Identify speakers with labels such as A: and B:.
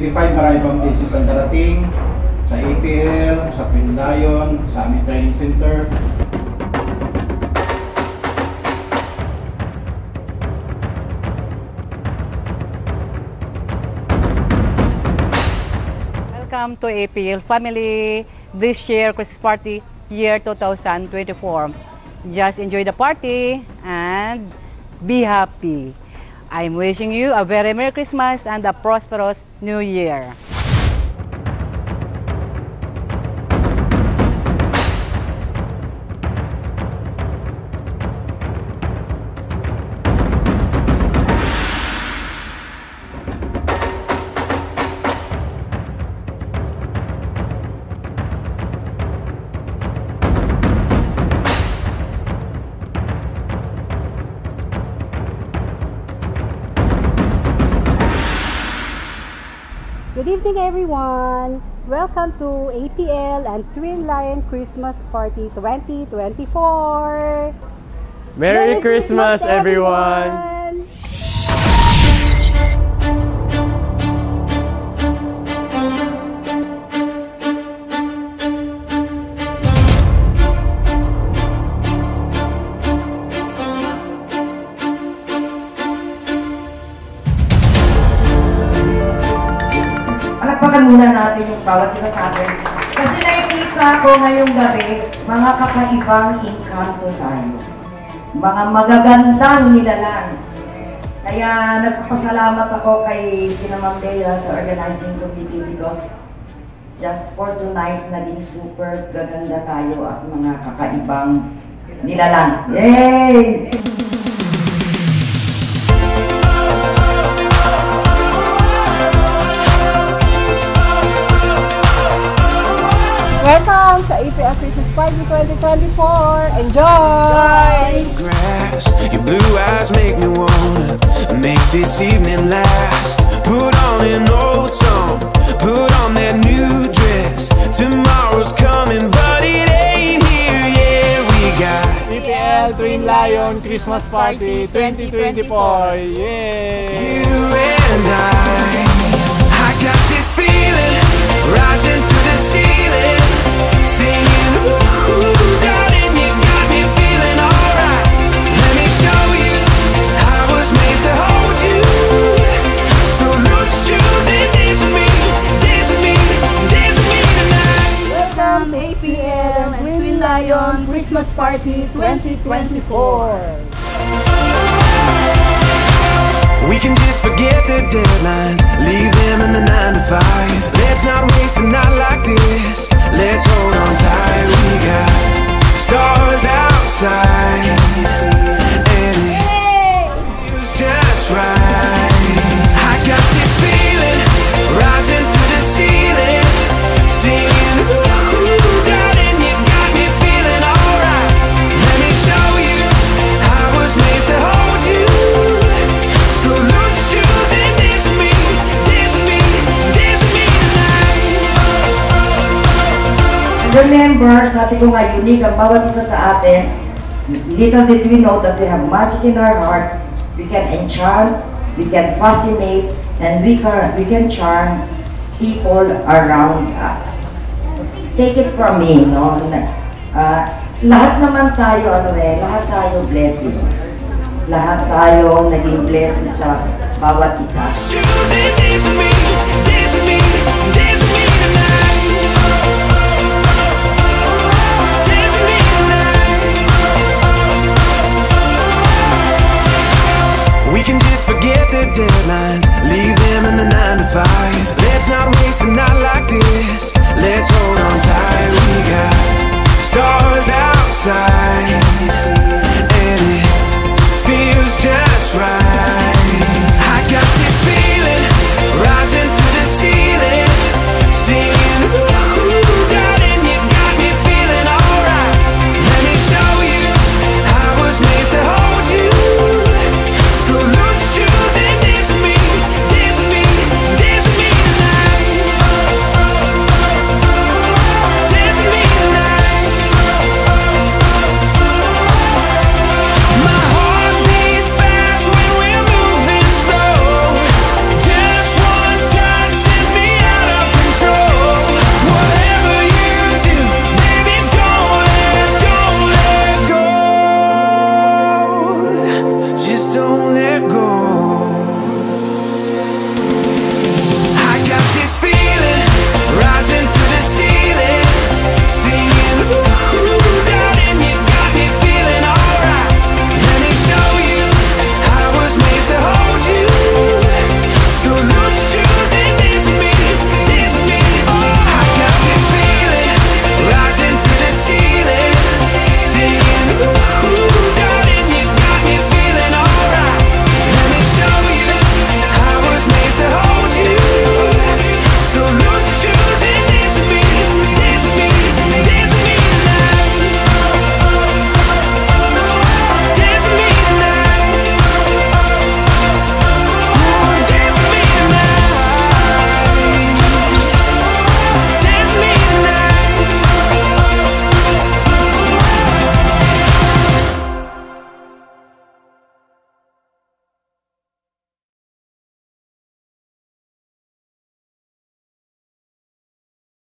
A: 2025, marami pang business ang darating sa APL, sa Twin Lion, sa aming training center.
B: Welcome to APL family. This year Christmas party year 2024. Just enjoy the party and be happy. I'm wishing you a very Merry Christmas and a prosperous New Year.
C: Good evening everyone! Welcome to APL and Twin Lion Christmas Party 2024!
D: Merry Christmas everyone!
E: Palakpakan muna natin yung bawat isa sa atin. Kasi nakikita ko ngayong gabi, mga kakaibang engkanto tayo. Mga magagandang nilalang. Kaya nagpapasalamat ako kay Ma'am Bella sa organizing committee because just for tonight, naging super gaganda tayo at mga kakaibang nilalang. Yay!
C: Welcome sa APL Christmas Party 2024! Enjoy!
F: Grass, your blue eyes make me wanna make this evening last. Put on an old song, put on that new dress. Tomorrow's coming, but it ain't here yet. We got
D: APL Twin Lion Christmas Party 2024! Yay!
F: you and I got this feeling rising to the ceiling. Singing, ooh, darling, you got me feeling alright. Let me show you I was made to hold you. So loose shoes and dance with me, dance with me, dance with me tonight.
C: Welcome to APL and Twin Lion Christmas Party 2024!
F: We can just forget the deadlines, leave them in the 9 to 5. Let's not waste a night like this. Let's hold on tight. We got stars outside, and it feels just right. I got this feeling rising through the ceiling, singing, ooh, darling, you got me feeling alright. Let me show you I was made to hold you. So loose shoes and dance with me, dance with me, dance with me tonight.
E: Remember, sabi ko nga, unique ang bawat isa sa atin. Little did we know that we have magic in our hearts. We can enchant, we can fascinate, and we can charm people around us. Take it from me, no? Lahat naman tayo, lahat tayo blessings. Lahat tayo naging blessing sa bawat isa.
F: Shoes and dance with me, dance with me, dance with me tonight. Dance with me tonight. We can just forget the deadlines, leave them in the 9 to 5. Let's not waste a night like this.